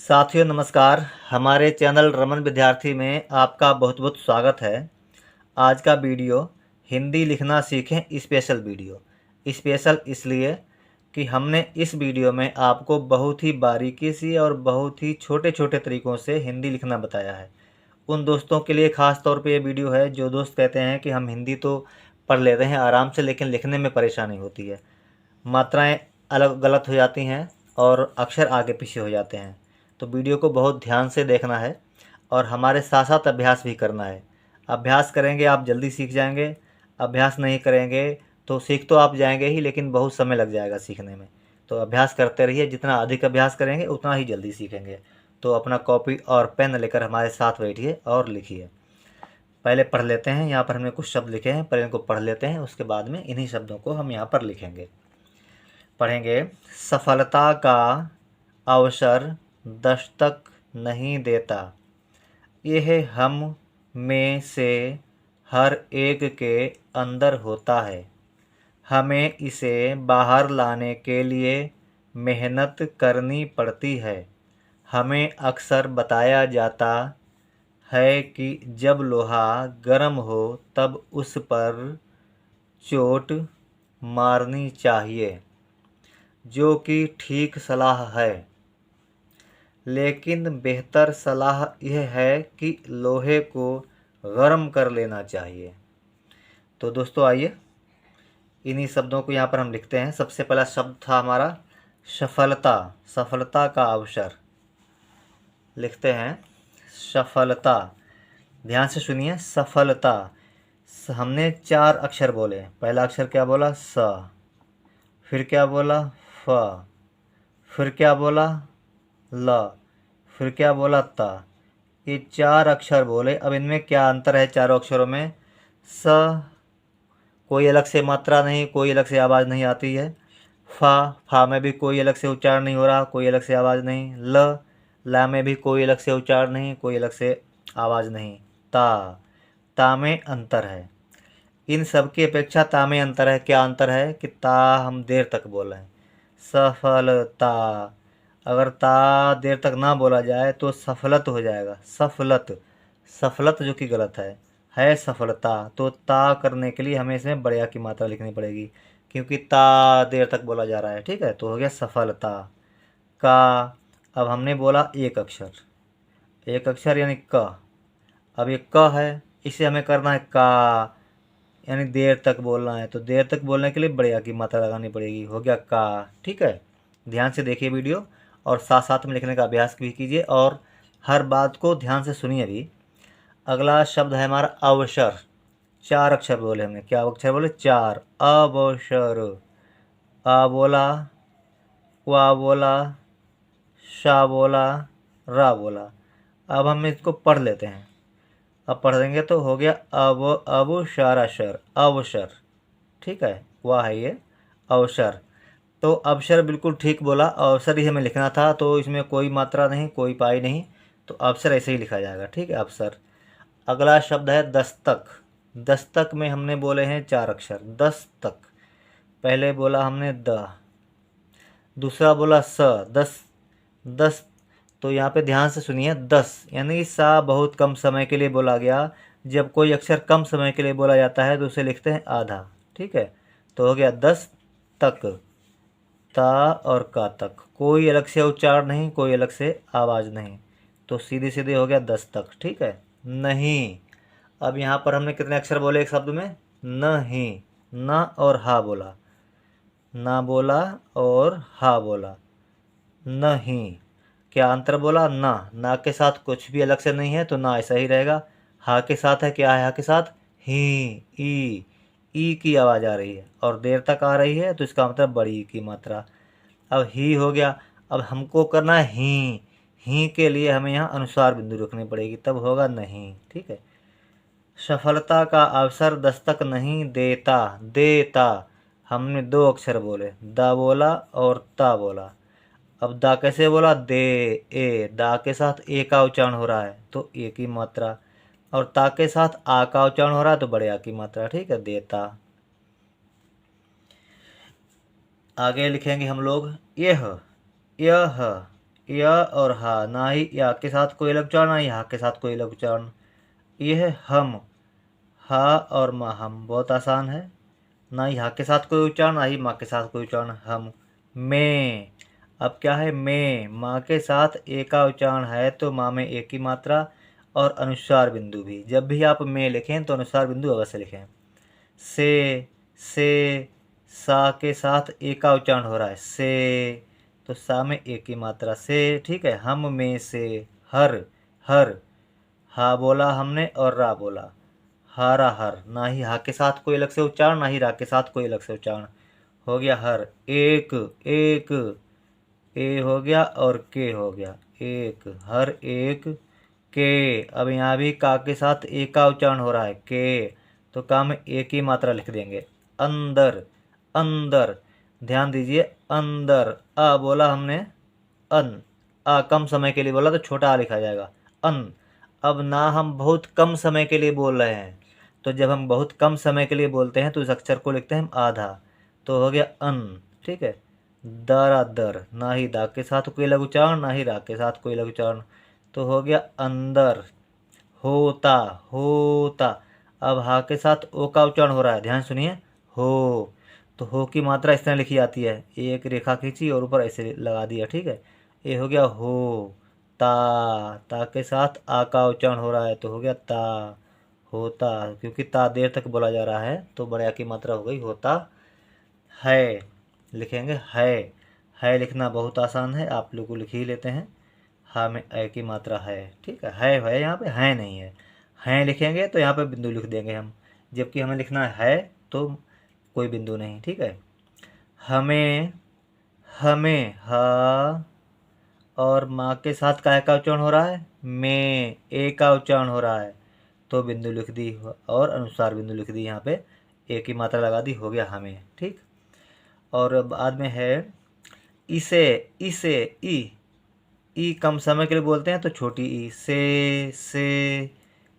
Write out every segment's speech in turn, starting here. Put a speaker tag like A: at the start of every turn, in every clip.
A: साथियों नमस्कार। हमारे चैनल रमन विद्यार्थी में आपका बहुत बहुत स्वागत है। आज का वीडियो हिंदी लिखना सीखें स्पेशल वीडियो। स्पेशल इसलिए कि हमने इस वीडियो में आपको बहुत ही बारीकी से और बहुत ही छोटे छोटे तरीक़ों से हिंदी लिखना बताया है। उन दोस्तों के लिए ख़ास तौर पे ये वीडियो है जो दोस्त कहते हैं कि हम हिंदी तो पढ़ लेते हैं आराम से, लेकिन लिखने में परेशानी होती है, मात्राएं अलग गलत हो जाती हैं और अक्षर आगे पीछे हो जाते हैं। तो वीडियो को बहुत ध्यान से देखना है और हमारे साथ साथ अभ्यास भी करना है। अभ्यास करेंगे आप जल्दी सीख जाएंगे, अभ्यास नहीं करेंगे तो सीख तो आप जाएंगे ही, लेकिन बहुत समय लग जाएगा सीखने में। तो अभ्यास करते रहिए, जितना अधिक अभ्यास करेंगे उतना ही जल्दी सीखेंगे। तो अपना कॉपी और पेन लेकर हमारे साथ बैठिए और लिखिए। पहले पढ़ लेते हैं, यहाँ पर हमने कुछ शब्द लिखे हैं, पहले इनको पढ़ लेते हैं, उसके बाद में इन्हीं शब्दों को हम यहाँ पर लिखेंगे। पढ़ेंगे। सफलता का अवसर दस्तक नहीं देता, यह हम में से हर एक के अंदर होता है। हमें इसे बाहर लाने के लिए मेहनत करनी पड़ती है। हमें अक्सर बताया जाता है कि जब लोहा गर्म हो तब उस पर चोट मारनी चाहिए, जो कि ठीक सलाह है, लेकिन बेहतर सलाह यह है कि लोहे को गर्म कर लेना चाहिए। तो दोस्तों आइए इन्हीं शब्दों को यहाँ पर हम लिखते हैं। सबसे पहला शब्द था हमारा सफलता। सफलता का अवसर लिखते हैं। सफलता, ध्यान से सुनिए। सफलता, हमने 4 अक्षर बोले। पहला अक्षर क्या बोला? स, फिर क्या बोला? फ, फिर क्या बोला? ल, फिर क्या बोला? ता। ये 4 अक्षर बोले। अब इनमें क्या अंतर है चारों अक्षरों में? स, कोई अलग से मात्रा नहीं, कोई अलग से आवाज़ नहीं आती है। फा में भी कोई अलग से उच्चारण नहीं हो रहा, कोई अलग से आवाज़ नहीं। ला में भी कोई अलग से उच्चारण नहीं, कोई अलग से आवाज़ नहीं। ता में अंतर है। इन सब की अपेक्षा ता में अंतर है। क्या अंतर है? कि ता हम देर तक बोल रहे हैं। सफलता, अगर ता देर तक ना बोला जाए तो सफलत हो जाएगा। सफलत, सफलत जो कि गलत है सफलता। तो ता करने के लिए हमें इसमें बड़े की मात्रा लिखनी पड़ेगी, क्योंकि ता देर तक बोला जा रहा है। ठीक है, तो हो गया सफलता का। अब हमने बोला एक अक्षर, एक अक्षर यानी क। अब ये क है, इसे हमें करना है का, यानी देर तक बोलना है। तो देर तक बोलने के लिए बड़े की मात्रा लगानी पड़ेगी। हो गया का। ठीक है, ध्यान से देखिए वीडियो और साथ साथ में लिखने का अभ्यास भी कीजिए और हर बात को ध्यान से सुनिए भी। अगला शब्द है हमारा अवसर। 4 अक्षर बोले हमने। क्या अक्षर बोले? 4। अवसर। आ बोला, वा बोला, शा बोला, रा बोला। अब हम इसको पढ़ लेते हैं। अब पढ़ देंगे तो हो गया अब शर, अवसर। ठीक है, वाह है ये अवसर। तो अवसर बिल्कुल ठीक बोला, अवसर ही हमें लिखना था, तो इसमें कोई मात्रा नहीं, कोई पाई नहीं, तो अवसर ऐसे ही लिखा जाएगा। ठीक है, अवसर। अगला शब्द है दस्तक। दस्तक में हमने बोले हैं 4 अक्षर। दस्तक, पहले बोला हमने द, दूसरा बोला स, दस। दस, तो यहाँ पे ध्यान से सुनिए। 10 यानी सा बहुत कम समय के लिए बोला गया। जब कोई अक्षर कम समय के लिए बोला जाता है तो उसे लिखते हैं आधा। ठीक है, तो हो गया 10 तक। ता और का तक, कोई अलग से उच्चारण नहीं, कोई अलग से आवाज़ नहीं, तो सीधे सीधे हो गया 10 तक। ठीक है। नहीं, अब यहाँ पर हमने कितने अक्षर बोले एक शब्द में? नहीं। ना और हा बोला, ना बोला और हा बोला। नहीं, क्या अंतर बोला? ना के साथ कुछ भी अलग से नहीं है तो ना ऐसा ही रहेगा। हा के साथ है, क्या है हा के साथ? ही, ई की आवाज़ आ रही है और देर तक आ रही है, तो इसका मतलब बड़ी की मात्रा। अब ही हो गया। अब हमको करना है ही के लिए हमें यहाँ अनुस्वार बिंदु रखनी पड़ेगी, तब होगा नहीं। ठीक है। सफलता का अवसर दस्तक नहीं देता। देता, हमने 2 अक्षर बोले, दा बोला और ता बोला। अब दा कैसे बोला? दे, ए। दा के साथ ए का उच्चारण हो रहा है तो ए की मात्रा, और ता के साथ आ का उच्चारण हो रहा है तो बड़े आ की मात्रा। ठीक है, देता। आगे लिखेंगे हम लोग यह, य और हा, ना ही या के साथ कोई अलग उच्चारण, ना ही हा के साथ कोई अलग उच्चारण। यह है हम, हा और माँ, हम बहुत आसान है। ना ही हा के साथ कोई उच्चारण, ना ही माँ के साथ कोई उच्चारण, हम। मैं, अब क्या है, मैं, माँ के साथ ए का उच्चारण है तो माँ में ए की मात्रा और अनुस्वार बिंदु भी। जब भी आप में लिखें तो अनुस्वार बिंदु अवश्य लिखें। से, सा के साथ ए का उच्चारण हो रहा है, से, तो सा में ए की मात्रा से, ठीक है। हम में से, हर, हर, हा बोला हमने और रा बोला, हारा हर, ना ही हा के साथ कोई अलग से उच्चारण, ना ही रा के साथ कोई अलग से उच्चारण, हो गया हर। एक, एक, ए हो गया और के हो गया, एक, हर एक के। अब यहाँ भी का के साथ ए का उच्चारण हो रहा है, के, तो का में ए की मात्रा लिख देंगे। अंदर, अंदर, ध्यान दीजिए, अंदर, आ बोला हमने, अन, आ कम समय के लिए बोला तो छोटा आ लिखा जाएगा, अन। अब ना हम बहुत कम समय के लिए बोल रहे हैं, तो जब हम बहुत कम समय के लिए बोलते हैं तो इस अक्षर को लिखते हैं हम आधा, तो हो गया अन, ठीक है। दरा दर, ना ही दा के साथ कोई लघु उच्चारण, ना ही रा के साथ कोई लघु उच्चारण, तो हो गया अंदर। होता, होता, अब हा के साथ ओ का उच्चारण हो रहा है, ध्यान सुनिए, हो, तो हो की मात्रा इस तरह लिखी जाती है, एक रेखा खींची और ऊपर ऐसे लगा दिया, ठीक है। ये हो गया हो। ता के साथ आ का उच्चारण हो रहा है तो हो गया ता, होता, क्योंकि ता देर तक बोला जा रहा है तो बड़े आ की मात्रा हो गई होता है। लिखेंगे है लिखना बहुत आसान है, आप लोग को लिख ही लेते हैं। हा में ए की मात्रा है, ठीक है यहाँ पे है नहीं है लिखेंगे तो यहाँ पे बिंदु लिख देंगे हम, जबकि हमें लिखना है तो कोई बिंदु नहीं, ठीक है। हमें, हमें, हा और माँ के साथ काय का उच्चारण हो रहा है, में, ए का उच्चारण हो रहा है, तो बिंदु लिख दी और अनुसार बिंदु लिख दी, यहाँ पे ए की मात्रा लगा दी, हो गया हमें, ठीक। और बाद में है इसे, इसे, ई कम समय के लिए बोलते हैं तो छोटी ई, से,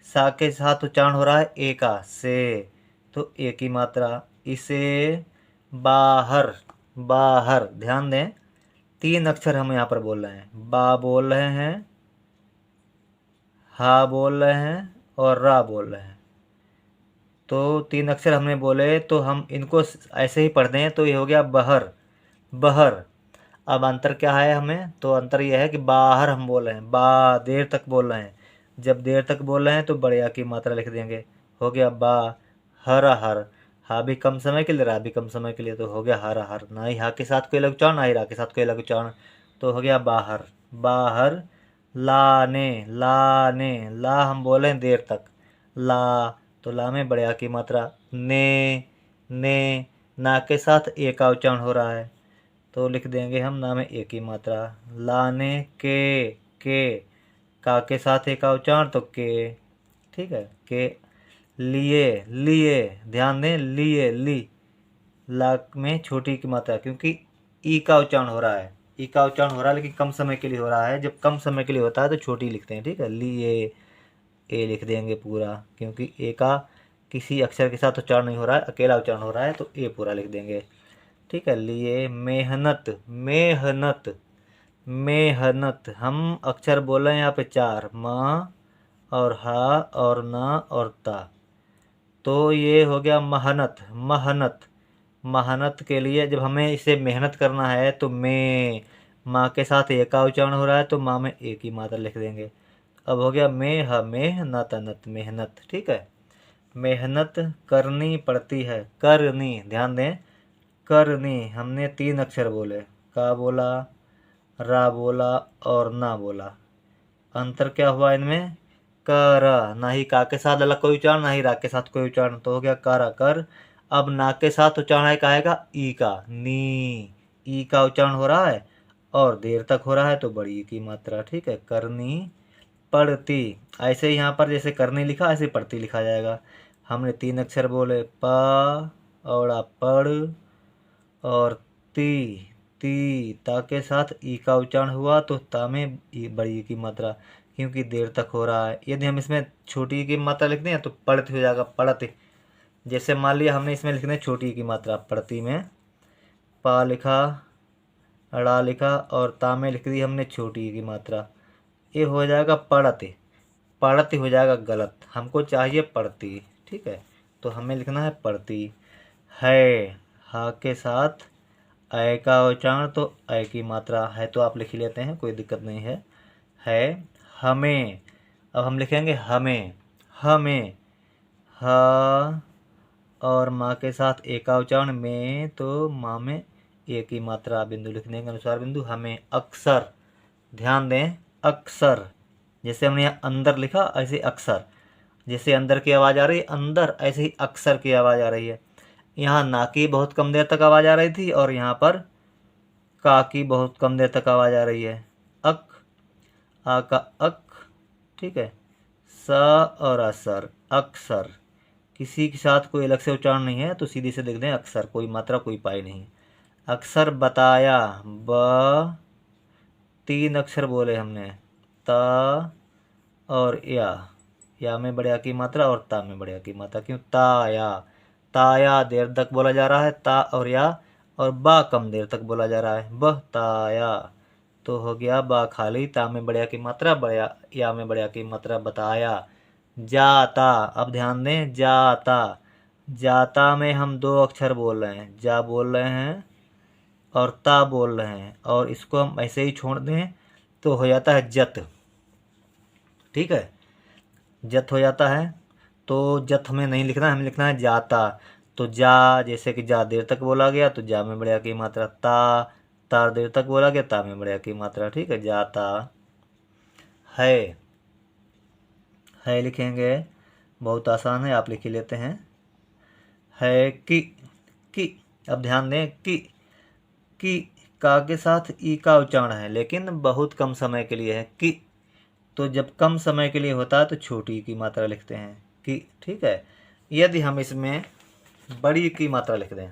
A: सा के साथ उच्चारण हो रहा है ए का, से, तो ए की मात्रा, इसे, बाहर, बाहर, ध्यान दें, तीन अक्षर हम यहाँ पर बोल रहे हैं, बा बोल रहे हैं, हा बोल रहे हैं और रा बोल रहे हैं, तो तीन अक्षर हमने बोले तो हम इनको ऐसे ही पढ़ते हैं, तो ये हो गया बहर, बहर। अब अंतर क्या है हमें, तो अंतर यह है कि बाहर हम बोल रहे हैं, बा देर तक बोल रहे हैं, जब देर तक बोल रहे हैं तो बड़े आ की मात्रा लिख देंगे, हो गया बा, हर हर, हा भी कम समय के लिए, रा भी कम समय के लिए, तो हो गया हर हर, ना ही हा के साथ कोई अलग उच्चारण, ना ही रा के साथ कोई अलग उच्चारण, तो हो गया बाहर, बाहर। लाने, लाने, ला हम बोले हैं देर तक, ला, तो ला में बड़े आ की मात्रा, ने, ना के साथ ए का उच्चारण हो रहा है तो लिख देंगे हम ना में ए की मात्रा, लाने के, का के साथ ए का उच्चारण तो के, ठीक है, के। लिए, लिए, ध्यान दें, लिए, ली, ला में छोटी की मात्रा, क्योंकि ई का उच्चारण हो रहा है, ई का उच्चारण हो रहा है लेकिन कम समय के लिए हो रहा है, जब कम समय के लिए होता है तो छोटी लिखते हैं, ठीक है। लिए, ए लिख देंगे पूरा, क्योंकि ए का किसी अक्षर के साथ उच्चारण नहीं हो रहा है, अकेला उच्चारण हो रहा है तो ए पूरा लिख देंगे, ठीक है। लिए, मेहनत, मेहनत, मेहनत, हम अक्षर बोले हैं यहाँ पे चार, माँ और हा और ना और ता, तो ये हो गया मेहनत, मेहनत, मेहनत के लिए जब हमें इसे मेहनत करना है तो में, माँ के साथ ए का उच्चारण हो रहा है तो माँ में ए की मात्रा लिख देंगे, अब हो गया मेह, मेहनत, अनत, मेहनत, ठीक है। मेहनत करनी पड़ती है, करनी, ध्यान दें, करनी, हमने तीन अक्षर बोले, का बोला, रा बोला और ना बोला, अंतर क्या हुआ इनमें, कर, ना ही का के साथ अलग कोई उच्चारण, ना ही रा के साथ कोई उच्चारण, तो हो गया कर, कर। अब ना के साथ उच्चारण है कहेगा ई का, नी, ई का उच्चारण हो रहा है और देर तक हो रहा है तो बड़ी ई की मात्रा, ठीक है। करनी पड़ती, ऐसे ही यहाँ पर जैसे करनी लिखा ऐसे पड़ती लिखा जाएगा, हमने तीन अक्षर बोले, प और पड़ और ती, ता के साथ ई का उच्चारण हुआ तो ता में बड़ी की मात्रा, क्योंकि देर तक हो रहा है। यदि हम इसमें छोटी की मात्रा लिखते हैं तो पड़ती हो जाएगा, पड़ती। जैसे मान लिया हमने इसमें लिखना है छोटी की मात्रा, पड़ती में पा लिखा, ड़ा लिखा और ता में लिख दी हमने छोटी की मात्रा, ये हो जाएगा पढ़ती। पढ़ती हो जाएगा गलत, हमको चाहिए पढ़ती। ठीक है, तो हमें लिखना है पढ़ती। है, हा के साथ ऐ का उच्चारण, तो ऐ की मात्रा है तो आप लिख लेते हैं, कोई दिक्कत नहीं है। हमें, अब हम लिखेंगे हमें। हमें, ह और माँ के साथ ए का उच्चारण में, तो माँ में ए की मात्रा, बिंदु लिखने के अनुसार बिंदु। हमें अक्सर, ध्यान दें अक्सर, जैसे हमने यहाँ अंदर लिखा ऐसे अक्सर, जैसे अंदर की आवाज़ आ रही है अंदर, ऐसे ही अक्सर की आवाज़ आ रही है। यहाँ ना की बहुत कम देर तक आवाज़ आ रही थी और यहाँ पर का की बहुत कम देर तक आवाज़ आ रही है। अक, आ का अक, ठीक है। स और असर, अक्सर, किसी के साथ कोई अलग से उच्चारण नहीं है, तो सीधे से लिख दें अक्सर, कोई मात्रा कोई पाई नहीं। अक्सर बताया, ब, 3 अक्षर बोले हमने, ता और या में बड़े आ की मात्रा और ता में बड़े आ की मात्रा। क्यों? ताया, ताया देर तक बोला जा रहा है, ता और या, और बा कम देर तक बोला जा रहा है, बह ताया। तो हो गया बा खाली, ता में बड़े आ की मात्रा, बड़े या में बड़े आ की मात्रा, बताया। जाता, अब ध्यान दें, जाता। जाता में हम 2 अक्षर बोल रहे हैं, जा बोल रहे हैं और ता बोल रहे हैं, और इसको हम ऐसे ही छोड़ दें तो हो जाता है जत। ठीक है, जत हो जाता है। तो जत हमें नहीं लिखना है, हमें लिखना है जाता। तो जा, जैसे कि जा देर तक बोला गया तो जा में बड़े आ की मात्रा, ता देर तक बोला गया, ता में बड़े आ की मात्रा। ठीक है, जाता। है लिखेंगे, बहुत आसान है, आप लिख ही लेते हैं। है कि, अब ध्यान दें कि का के साथ ई का उच्चारण है, लेकिन बहुत कम समय के लिए है कि। तो जब कम समय के लिए होता है तो छोटी की मात्रा लिखते हैं कि। ठीक है, यदि हम इसमें बड़ी की मात्रा लिख दें,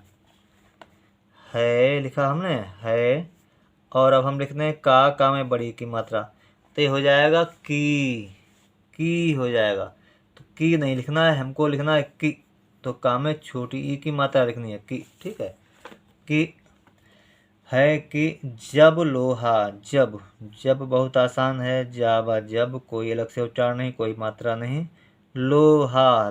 A: है लिखा हमने है, और अब हम लिखते हैं का में बड़ी की मात्रा, तो ये हो जाएगा की हो जाएगा। तो की नहीं लिखना है, हमको लिखना है कि। तो का में छोटी ई की मात्रा लिखनी है कि। ठीक है, कि है कि जब लोहा, जब बहुत आसान है, जाबा जब, कोई अलग से उच्चारण नहीं, कोई मात्रा नहीं। लोहा,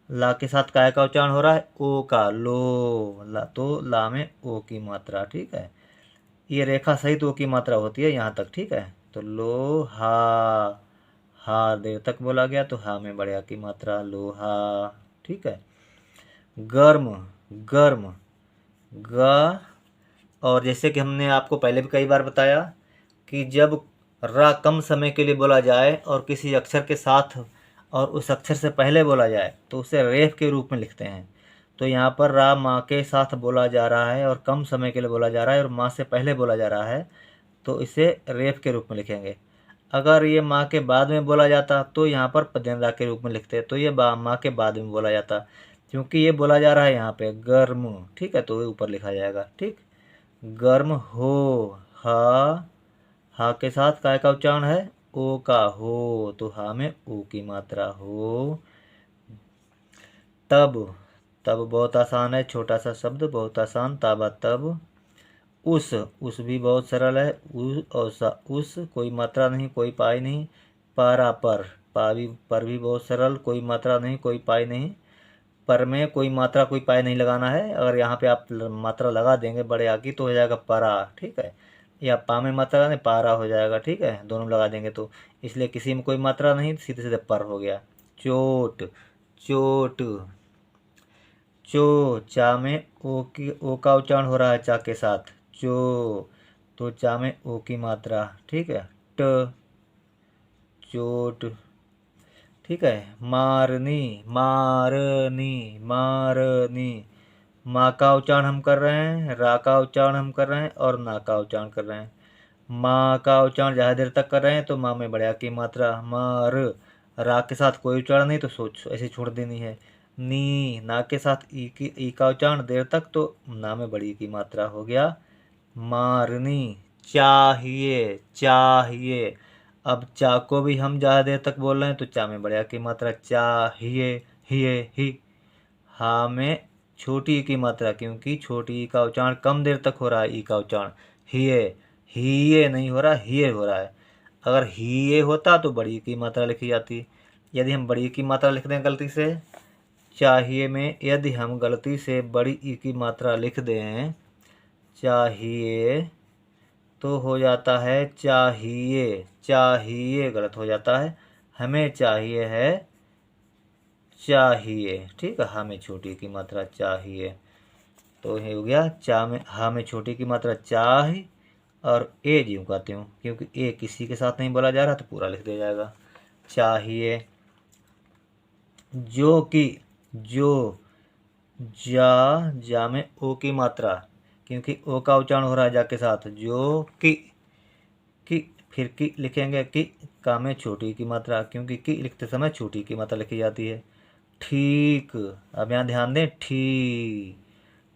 A: ला के साथ काय का उच्चारण हो रहा है, ओ का, लो, ला, तो ला में ओ की मात्रा। ठीक है, ये रेखा सहित ओ की मात्रा होती है यहाँ तक। ठीक है, तो लोहा, हा देर तक बोला गया तो हा में बड़े आ की मात्रा, लोहा। ठीक है, गर्म, ग, और जैसे कि हमने आपको पहले भी कई बार बताया कि जब रा कम समय के लिए बोला जाए और किसी अक्षर के साथ और उस अक्षर से पहले बोला जाए तो उसे रेफ के रूप में लिखते हैं। तो यहाँ पर रा माँ के साथ बोला जा रहा है और कम समय के लिए बोला जा रहा है और माँ से पहले बोला जा रहा है, तो इसे रेफ के रूप में लिखेंगे। अगर ये माँ के बाद में बोला जाता तो यहाँ पर पदेंद्रा के रूप में लिखते, तो ये माँ के बाद में बोला जाता, क्योंकि ये बोला जा रहा है यहाँ पे गर्म। ठीक है, तो ये ऊपर लिखा जाएगा। ठीक, गर्म हो, हा के साथ काय का उच्चारण है, ओ का, हो, तो हा में ओ की मात्रा, हो। तब बहुत आसान है, छोटा सा शब्द, बहुत आसान, ताबा तब। उस भी बहुत सरल है, उस कोई मात्रा नहीं, कोई पाई नहीं। पारा पर, पर भी बहुत सरल, कोई मात्रा नहीं, कोई पाई नहीं। पर में कोई मात्रा कोई पाई नहीं लगाना है, अगर यहाँ पे आप मात्रा लगा देंगे बड़े आगे तो हो जाएगा परा। ठीक है, या पा में मात्रा नहीं, पारा हो जाएगा। ठीक है, दोनों लगा देंगे तो, इसलिए किसी में कोई मात्रा नहीं, सीधे सीधे पर हो गया। चोट, चा में ओ का उच्चारण हो रहा है, चा के साथ, तो चा में ओ की मात्रा। ठीक है, चोट। ठीक है, मारनी, माँ का उच्चारण हम कर रहे हैं, रा का उच्चारण हम कर रहे हैं और ना का उच्चारण कर रहे हैं। माँ का उच्चारण ज़्यादा देर तक कर रहे हैं तो माँ में बड़े आ की मात्रा, मार। रा के साथ कोई उच्चारण नहीं तो सोच ऐसे छोड़ देनी है। ना के साथ ई का उच्चारण देर तक तो ना में बड़ी की मात्रा, हो गया मारनी। चाहिए, अब चा को भी हम ज़्यादा देर तक बोल रहे हैं तो चा में बड़े आ की मात्रा, चाहिए, ही, हा में छोटी ई की मात्रा, क्योंकि छोटी ई का उच्चारण कम देर तक हो रहा है। ई का उच्चारण हिये, हिये नहीं हो रहा, हिये हो रहा है। अगर हिये होता तो बड़ी ई की मात्रा लिखी जाती। यदि हम बड़ी ई की मात्रा लिख दें गलती से, चाहिए में यदि हम गलती से बड़ी ई की मात्रा लिख दें, चाहिए, तो हो जाता है चाहिए, चाहिए गलत हो जाता है। हमें चाहिए है चाहिए, ठीक है। हमें छोटी की मात्रा चाहिए, तो ये हो गया चा में हा में छोटी की मात्रा चाह, और ए जी कहते हूँ क्योंकि ए किसी के साथ नहीं बोला जा रहा तो पूरा लिख दिया जाएगा। चाहिए, जो कि, जो, जा में ओ की मात्रा, क्योंकि ओ का उच्चारण हो रहा है जा के साथ, जो कि फिर की लिखेंगे कि का में छोटी की मात्रा, क्योंकि की लिखते समय छोटी की मात्रा लिखी जाती है। ठीक, अब यहाँ ध्यान दें, ठी,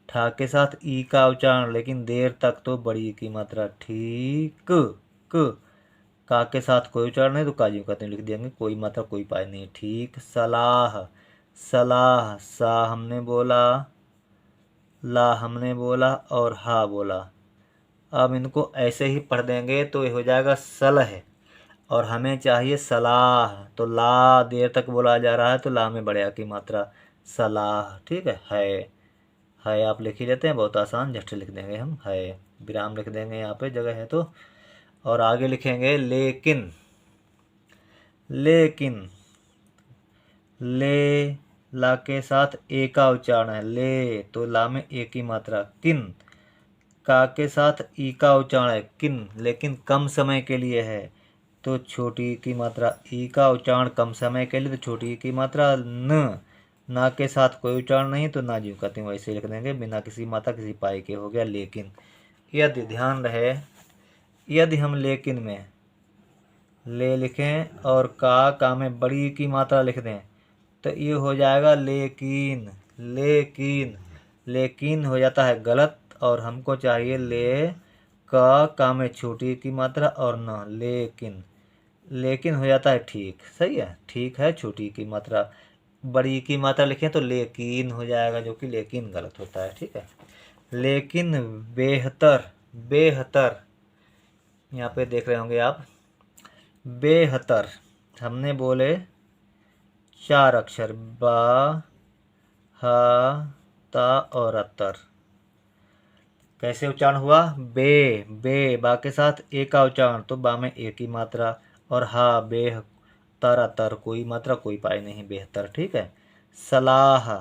A: ठा के साथ ई का उच्चारण, लेकिन देर तक तो बड़ी ई की मात्रा, ठीक, का के साथ कोई उच्चारण नहीं तो काजी कहते लिख देंगे, कोई मात्रा कोई पाय नहीं। ठीक, सलाह, सलाह, सा हमने बोला, ला हमने बोला और हा बोला। अब इनको ऐसे ही पढ़ देंगे तो ये हो जाएगा सलह, और हमें चाहिए सलाह, तो ला देर तक बोला जा रहा है तो ला में बड़े आ की मात्रा, सलाह, ठीक है आप लिख ही लेते हैं, बहुत आसान, झट से लिख देंगे हम, है, विराम लिख देंगे यहाँ पे जगह है तो। और आगे लिखेंगे लेकिन, लेकिन, ले, ला के साथ ए का उच्चारण है, ले, तो ला में ए की मात्रा, किन, का के साथ ई का उच्चारण है, किन, लेकिन कम समय के लिए है, तो छोटी की मात्रा, ई का उच्चारण कम समय के लिए तो छोटी की मात्रा, न, ना के साथ कोई उच्चारण नहीं तो ना जीव कहते हैं, वैसे लिख देंगे बिना किसी मात्रा किसी पाई के, हो गया लेकिन। यदि ध्यान रहे, यदि हम लेकिन में ले लिखें और का में बड़ी की मात्रा लिख दें तो ये हो जाएगा लेकिन, लेकिन, लेकिन हो जाता है गलत, और हमको चाहिए ले, का में छोटी की मात्रा और न, लेकिन, लेकिन हो जाता है ठीक, सही है, ठीक है, छोटी की मात्रा, बड़ी की मात्रा लिखें तो लेकिन हो जाएगा, जो कि लेकिन गलत होता है, ठीक है। लेकिन बेहतर, बेहतर, यहाँ पे देख रहे होंगे आप, बेहतर, हमने बोले 4 अक्षर, बा, हा, ता और अतर। कैसे उच्चारण हुआ, बे, बे, बा के साथ ए का उच्चारण तो बा में ए की मात्रा, और हा, बेह, तर, अतर, कोई मात्रा कोई पाई नहीं, बेहतर, ठीक है। सलाह,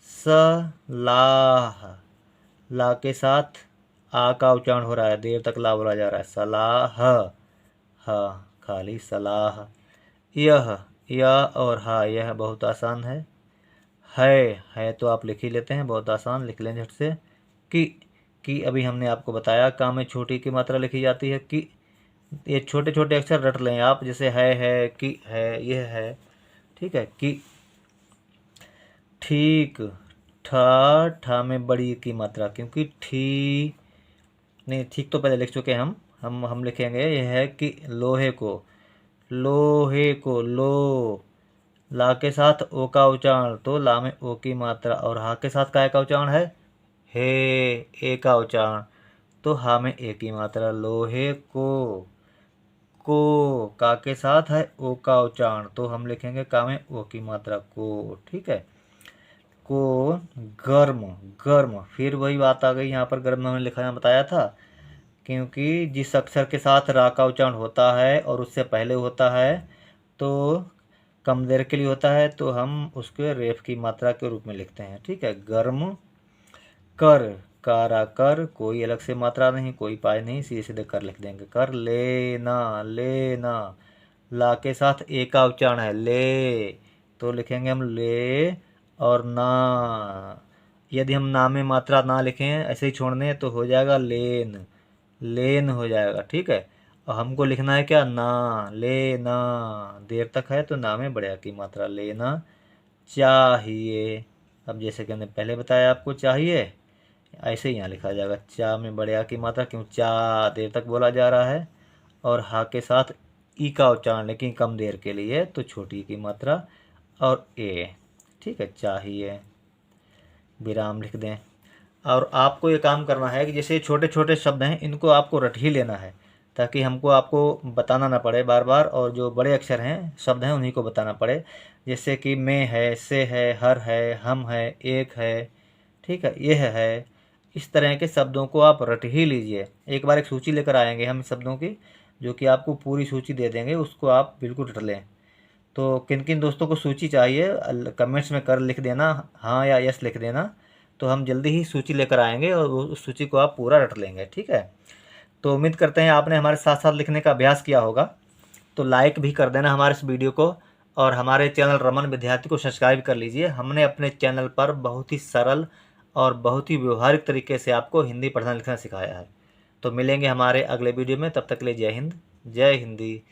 A: सलाह, ला के साथ आ का उच्चारण हो रहा है, देर तक ला बोला जा रहा है, सलाह, हा, खाली सलाह। यह और हा, यह बहुत आसान है तो आप लिख ही लेते हैं, बहुत आसान, लिख लें झट से। कि अभी हमने आपको बताया का में छोटी की मात्रा लिखी जाती है, कि ये छोटे छोटे अक्षर रट लें आप, जैसे है, कि है, यह है, ठीक है। कि, ठीक, ठा, ठा में बड़ी की मात्रा, क्योंकि ठी, नहीं ठीक तो पहले लिख चुके हैं हम लिखेंगे, यह है कि लोहे को, लोहे को, लो, ला के साथ ओ का उच्चारण तो ला में ओ की मात्रा, और हा के साथ काय का उच्चारण है, हे, ए का उच्चारण तो हा में ए की मात्रा, लोहे को, का के साथ है ओ का उच्चारण तो हम लिखेंगे का में ओ की मात्रा, को, ठीक है। को, गर्म, गर्म, फिर वही बात आ गई यहाँ पर, गर्म हमने लिखा बताया था, क्योंकि जिस अक्षर के साथ रा का उच्चारण होता है और उससे पहले होता है तो कम देर के लिए होता है, तो हम उसके रेफ की मात्रा के रूप में लिखते हैं, ठीक है। गर्म, कर, कारा कर, कोई अलग से मात्रा नहीं, कोई पाय नहीं, सीधे सीधे कर लिख देंगे, कर। लेना, लेना, ला के साथ ए का उच्चारण है, ले, तो लिखेंगे हम ले, और ना, यदि हम ना में मात्रा ना लिखें, ऐसे ही छोड़ने तो हो जाएगा लेन, लेन हो जाएगा, ठीक है। और हमको लिखना है क्या, ना, लेना, देर तक है तो ना में बड़े की मात्रा, लेना चाहिए। अब जैसे कि हमने पहले बताया आपको चाहिए, ऐसे ही यहाँ लिखा जाएगा, चा में बड़े आ की मात्रा, क्यों, चा देर तक बोला जा रहा है, और हा के साथ ई का उच्चारण लेकिन कम देर के लिए तो छोटी की मात्रा, और ए, ठीक है, चाहिए। विराम लिख दें। और आपको ये काम करना है कि जैसे छोटे छोटे शब्द हैं इनको आपको रट ही लेना है, ताकि हमको आपको बताना ना पड़े बार बार, और जो बड़े अक्षर हैं शब्द हैं उन्हीं को बताना पड़े। जैसे कि मैं है, से है, हर है, हम है, एक है, ठीक है, यह है। इस तरह के शब्दों को आप रट ही लीजिए। एक बार एक सूची लेकर आएंगे हम शब्दों की, जो कि आपको पूरी सूची दे देंगे, उसको आप बिल्कुल रट लें। तो किन किन दोस्तों को सूची चाहिए कमेंट्स में कर लिख देना, हाँ या यस लिख देना। तो हम जल्दी ही सूची लेकर आएंगे और उस सूची को आप पूरा रट लेंगे, ठीक है। तो उम्मीद करते हैं आपने हमारे साथ साथ लिखने का अभ्यास किया होगा। तो लाइक भी कर देना हमारे इस वीडियो को, और हमारे चैनल रमन विद्यार्थी को सब्सक्राइब कर लीजिए। हमने अपने चैनल पर बहुत ही सरल और बहुत ही व्यवहारिक तरीके से आपको हिंदी पढ़ना लिखना सिखाया है। तो मिलेंगे हमारे अगले वीडियो में, तब तक के लिए जय हिंद, जय हिंदी।